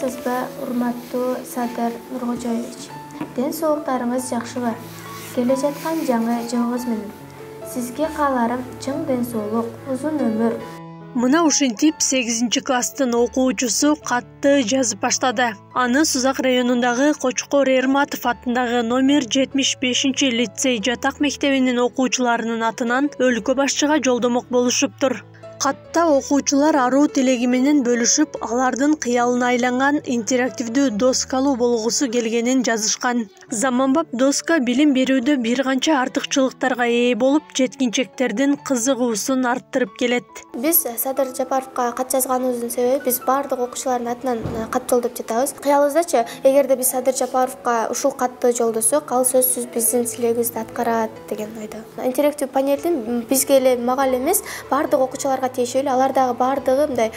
Саламатсызбы, урматтуу Садыр Нуркожоевич. Ден соолуктарыңыз жакшыбы? Келе жаткан жаңы жылыңыз менен. Сизге кааларым чың ден соолук, узун өмүр. Мына ушинтип 8 класстын окуучусу катты жазып баштады. Аны Сузак районундагы Кочкор Эрматов атындагы номер 75-лицей жатак мектебинин окуучуларынын атынан өлкө башчыга жолдомок болушуптур. Катта окуучулар аруу тилеги менен бөлүшүп, алардын кыялына айланган интерактивдүү доскалуу болгусу келгенин жазышкан. Заманбап доска билим берүүдө бир канча артыкчылыктарга ээ болуп, жеткинчектердин кызыгуусун арттырып келет. Биз Садыр Жапаровго кат жазганыбыздын себеби биз бардык окуучулардын атынан кат жолдоп жатабыз. Кыялыбыздачы, эгерде биз Садыр Жапаровго ушул катты жолдосок, ал сөзсүз биздин тилегибизди аткарат деген ойдо. Интерактив панелдин бизге эле мага эле эмес, бардык окуучуларга тиешелүү, алардагы бардыгы мындай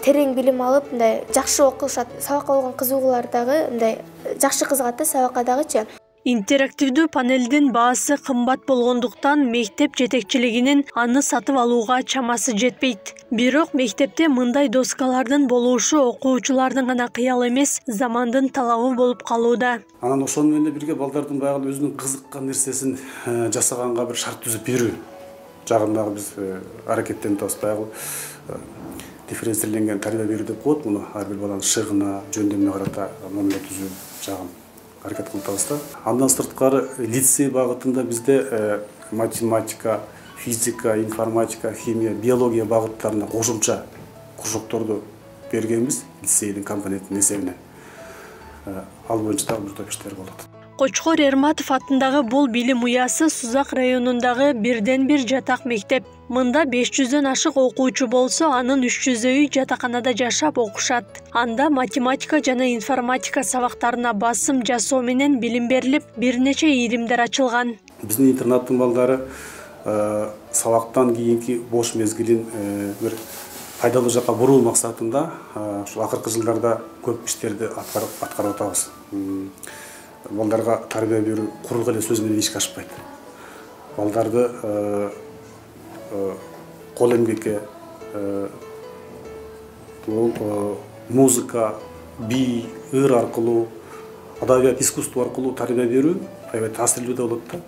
терең билим алып, мындай жакшы окушат, сабакка болгон кызыгуулар дагы мындай жакшы кызыгат да сабакка дагычы. Интерактивдүү панелдин баасы кымбат болгондуктан мектеп жетекчилигинин аны сатып алууга чамасы жетпейт. Бирок мектепте мындай доскалардын болушу окуучулардын гана кыял эмес, замандын талабы болуп калууда. Анан ошону менен бирге балдардын баягы өзүнүн кызыккан нерсесин жасаганга бир шарт түзүп берүү жагындагы биз аракеттенип атабыз. Баягы дифференцирленген тарбия берүү деп коет, муну ар бир баланын шыгына, жөндөмүнө карата мамиле түзүү жагын аракет кылып атабыз да. Андан сырткары лицей багытында бизде математика, физика, информатика, химия, биология багыттарына кошумча кружокторду бергенбиз лицейдин компонентинин эсебинен. Ал боюнча дагы бир топ иштер болот. Кочкор Эрматов атындагы бул билим уясы Сузак районундагы бирден бир жатак мектеп. Мында 500дөн ашык окуучу болсо, анын 300үй жатаканада жашап окушат. Анда математика жана информатика сабактарына басым жасоо менен билим берилип, бир нече ийримдер ачылган. Биздин интернаттын балдары сабактан кийинки бош мезгилин бир пайдалуу жакка буруу максатында ушул акыркы жылдарда көп иштерди аткарып атабыз. Балдарга тарбия берүү курулук эле сөз менен ишке ашпайт. Балдарды кол эмгекке, музыка, бий, ыр аркылуу, адабият, искусство аркылуу тарбия берүү аябай таасирлүү да болот да.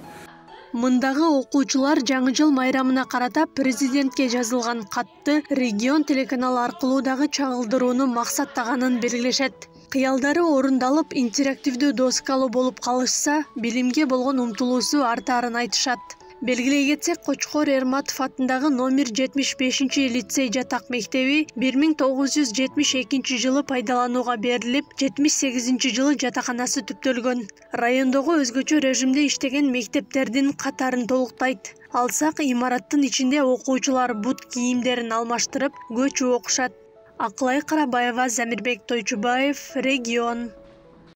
Мындагы окуучулар жаңы жыл майрамына карата президентке жазылган катты регион телеканалы аркылуу дагы чагылдырууну максаттаганын белгилешет. Кыялдары орундалып, интерактивдүү доскалуу болуп калышса, билимге болгон умтулуусу артаарын айтышат. Белгилей кетсек, Кочкор Эрматов атындагы номер 75-лицей жатак мектеби 1972 жылы пайдаланууга берилип, 78 жылы жатаканасы түптөлгөн. Райондогу өзгөчө режимде иштеген мектептердин катарын толуктайт. Алсак, имараттын ичинде окуучулар бут кийимдерин алмаштырып, көчүп окушат. Акылай Карабаева, Замирбек Тойчубаев, Регион.